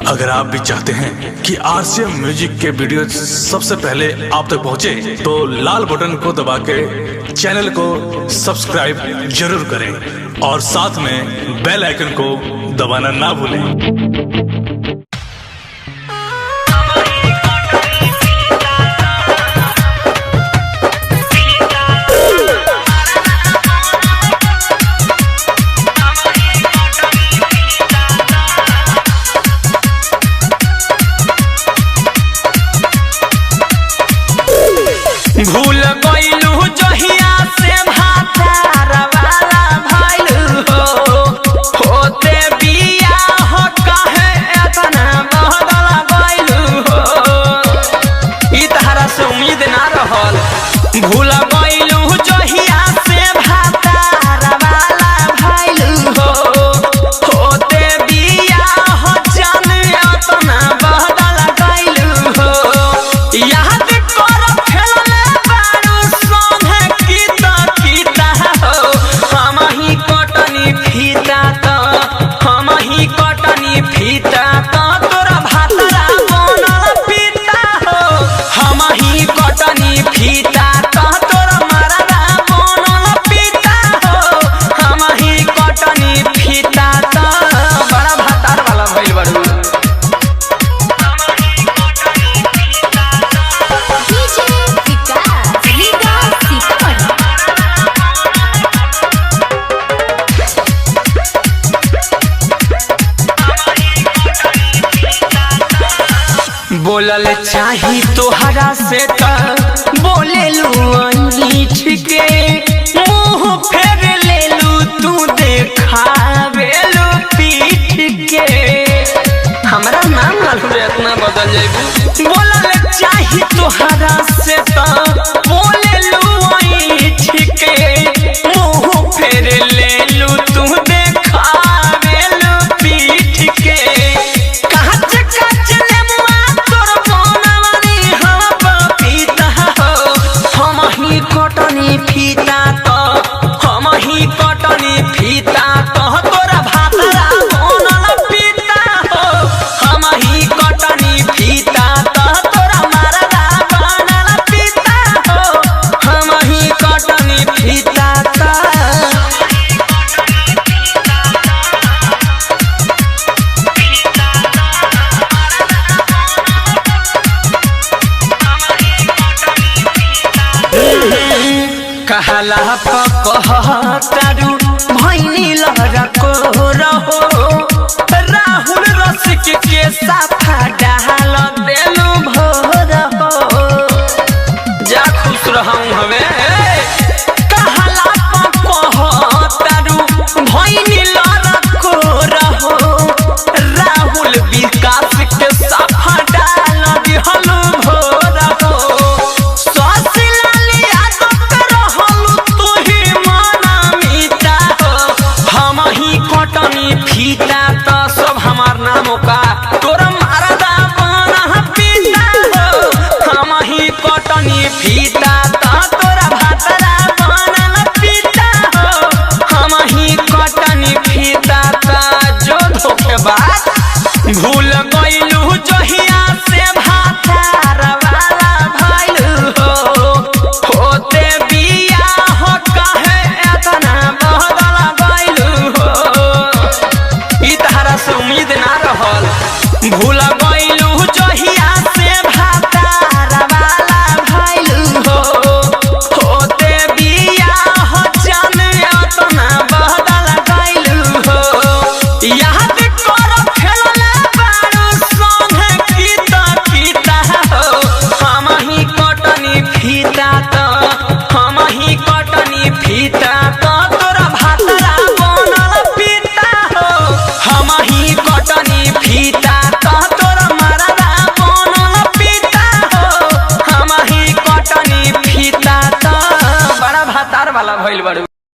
अगर आप भी चाहते हैं कि आरसीएम म्यूजिक के वीडियो सबसे पहले आप तक पहुंचे, तो लाल बटन को दबा के चैनल को सब्सक्राइब जरूर करें और साथ में बेल आइकन को दबाना ना भूलें। भूल गइलू जहिया से भातार वाला भइलू हो, होते बियाह कहे एतना बदल गइलू हो। ई तहरा से उम्मीद ना रहल। भूल गइलू जहिया से भातार वाला भइलू हो, होते बियाह जाने एतना बदल गइलू हो। याद फीता तो तोरा भातरा बनल पीता हो, हम ही कटनी फीता तो तोरा मरदा बनल पीता हो, हम ही कटनी फीता तो बड़ा भातार वाला भइल बारू। बोलल चाही तोहरा से त बोले लू के मुँह फेर ले लू, तू देखावेलू पीठ के। हमरा नाम मालूम इतना बदल जाइबू। बोलल चाही तोहरा से त बोले लू के मुँह फेर ले लू, तू देखावेलू पीठ के। कटनी फीता तो हम ही कटनी फीता तो तोरा भातरा बनल पीता हो, हम ही कटनी फीता तो तोरा मरदा बनल पीता हो, हम ही कटनी फीता तो। कहला पकहतारू भैनी लहरा को रहो, राहुल रसिक के साफा डाल देलू भोर हो। जा खुश रहूं हवे। कहला पकहतारू भैनी लहरा को रहो, राहुल विकास के साफा डाल दिहलू भोर हो। कटनी फीता तो सब हमार नामों का तोरा मरदा बना पीता हो, हम ही कटनी फीता तो तोरा भातरा बनल पीता हो, हम ही कटनी फीता तो जो धोखेबाज। भूल गइलू जहिया से भातार वाला भइलू हो, होते बियाह कहे एतना बदल गइलू हो। ई तहरा से उम्मीद ना रहल। भूला